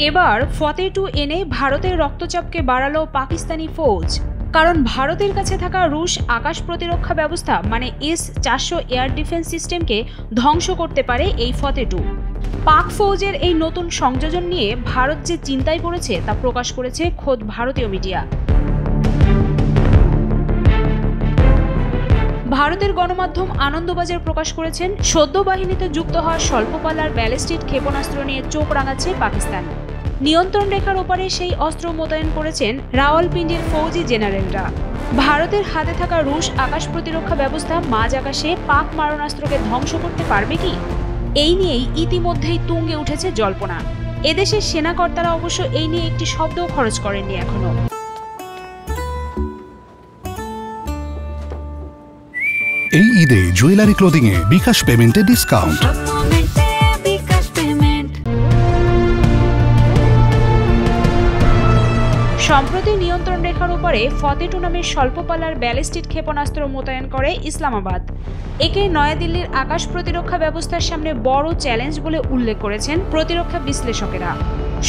এবার ফতে-2 এনে ভারতের রক্তচাপকে বাড়ালো পাকিস্তানি ফৌজ। কারণ ভারতের কাছে থাকা রুশ আকাশ প্রতিরক্ষা ব্যবস্থা মানে S-400 এয়ার ডিফেন্স সিস্টেমকে ধ্বংস করতে পারে এই ফতে-2। পাক ফৌজের এই নতুন সংযোজন নিয়ে ভারত যে চিন্তায় পড়েছে তা প্রকাশ করেছে খোদ ভারতীয় মিডিয়া। ভারতের গণমাধ্যম আনন্দবাজার প্রকাশ করেছেন, সদ্য বাহিনীতে যুক্ত হওয়া স্বল্পপাল্লার ব্যালিস্টিক ক্ষেপণাস্ত্র নিয়ে চোখ রাঙাচ্ছে পাকিস্তান। নিয়ন্ত্রণ রেখার ওপারে সেই অস্ত্র মোতায়েন করেছেন রাওয়ালপিন্ডির ফৌজি জেনারেলরা। ভারতের হাতে থাকা রুশ আকাশ প্রতিরক্ষা ব্যবস্থা মাঝ আকাশে পাক মারণাস্ত্রকে ধ্বংস করতে পারবে কি, এই নিয়েই ইতিমধ্যেই তুঙ্গে উঠেছে জল্পনা। এদেশের সেনাকর্তারা অবশ্য এই নিয়ে একটি শব্দও খরচ করেননি এখনো। এই ঈদে জুয়েলারি ক্লোদিং এ বিকাশ পেমেন্টে ডিসকাউন্ট। সম্প্রতি নিয়ন্ত্রণ রেখার উপরে ফতে-2 নামের স্বল্পপাল্লার ব্যালিস্টিক ক্ষেপণাস্ত্র মোতায়েন করে ইসলামাবাদ। একে নয়াদিল্লির আকাশ প্রতিরক্ষা ব্যবস্থার সামনে বড় চ্যালেঞ্জ বলে উল্লেখ করেছেন প্রতিরক্ষা বিশ্লেষকেরা।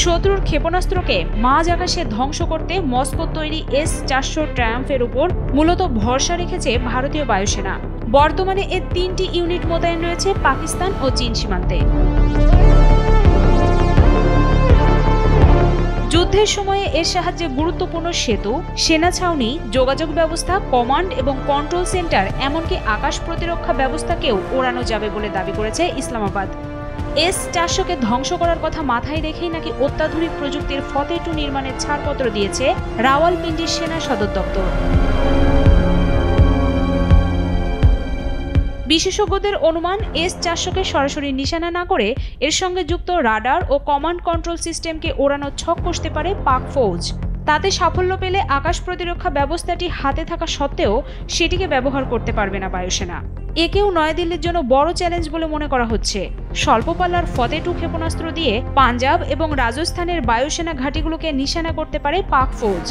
শত্রুর ক্ষেপণাস্ত্রকে মাঝ আকাশে ধ্বংস করতে মস্কোর তৈরি S-400 ট্রায়াম্ফের উপর মূলত ভরসা রেখেছে ভারতীয় বায়ুসেনা। বর্তমানে এর 3টি ইউনিট মোতায়েন রয়েছে পাকিস্তান ও চীন সীমান্তে। যুদ্ধের সময়ে এর সাহায্যে গুরুত্বপূর্ণ সেতু, সেনা ছাউনি, যোগাযোগ ব্যবস্থা, কমান্ড এবং কন্ট্রোল সেন্টার এমনকি আকাশ প্রতিরক্ষা ব্যবস্থাকেও ওড়ানো যাবে বলে দাবি করেছে ইসলামাবাদ। S-400কে ধ্বংস করার কথা মাথায় রেখেই নাকি অত্যাধুনিক প্রযুক্তির ফতে-2 নির্মাণের ছাড়পত্র দিয়েছে রাওয়ালপিন্ডির সেনা সদর দপ্তর। বিশেষজ্ঞদের অনুমান, S-400কে সরাসরি নিশানা না করে এর সঙ্গে যুক্ত রাডার ও কমান্ড কন্ট্রোল সিস্টেমকে ওড়ানোর ছক কষতে পারে পাক ফৌজ। তাতে সাফল্য পেলে আকাশ প্রতিরক্ষা ব্যবস্থাটি হাতে থাকা সত্ত্বেও সেটিকে ব্যবহার করতে পারবে না বায়ুসেনা। একেও নয়াদিল্লির জন্য বড় চ্যালেঞ্জ বলে মনে করা হচ্ছে। স্বল্পপাল্লার ফতে-2 ক্ষেপণাস্ত্র দিয়ে পাঞ্জাব এবং রাজস্থানের বায়ুসেনা ঘাঁটিগুলোকে নিশানা করতে পারে পাক ফৌজ।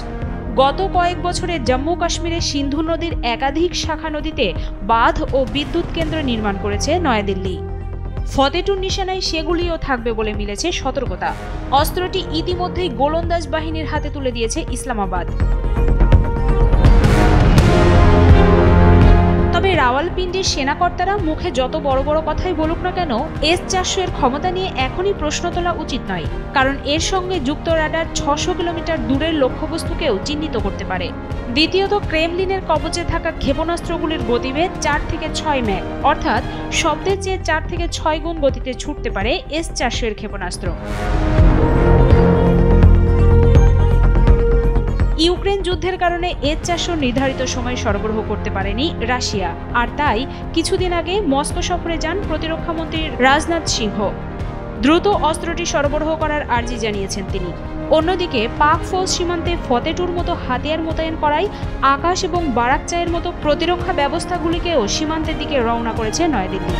গত কয়েক বছরে জম্মু কাশ্মীরের সিন্ধু নদীর একাধিক শাখা নদীতে বাঁধ ও বিদ্যুৎ কেন্দ্র নির্মাণ করেছে নয়াদিল্লি। ফতে-2 নিশানায় সেগুলিও থাকবে বলে মিলেছে সতর্কতা। অস্ত্রটি ইতিমধ্যেই গোলন্দাজ বাহিনীর হাতে তুলে দিয়েছে ইসলামাবাদ। তবে রাওয়ালপিন্ডির সেনাকর্তারা মুখে যত বড় বড় কথাই বলুক না কেন, S-400 এর ক্ষমতা নিয়ে এখনই প্রশ্ন তোলা উচিত নয়। কারণ এর সঙ্গে যুক্ত রাডার 600 কিলোমিটার দূরের লক্ষ্যবস্তুকেও চিহ্নিত করতে পারে। দ্বিতীয়ত, ক্রেমলিনের কবচে থাকা ক্ষেপণাস্ত্রগুলির গতিবেগ 4 থেকে 6 ম্যাক, অর্থাৎ শব্দের চেয়ে 4 থেকে 6 গুণ গতিতে ছুটতে পারে S-400 এর ক্ষেপণাস্ত্র। ইউক্রেন যুদ্ধের কারণে S-400 নির্ধারিত সময়ে সরবরাহ করতে পারেনি রাশিয়া, আর তাই কিছুদিন আগে মস্কো সফরে যান প্রতিরক্ষামন্ত্রী রাজনাথ সিংহ। দ্রুত অস্ত্রটি সরবরাহ করার আর্জি জানিয়েছেন তিনি। অন্যদিকে পাক ফৌজ সীমান্তে ফতে-2'র মতো হাতিয়ার মোতায়েন করায় আকাশ এবং বারাকচায়ের মতো প্রতিরক্ষা ব্যবস্থাগুলিকেও সীমান্তের দিকে রওনা করেছে নয়াদিল্লি।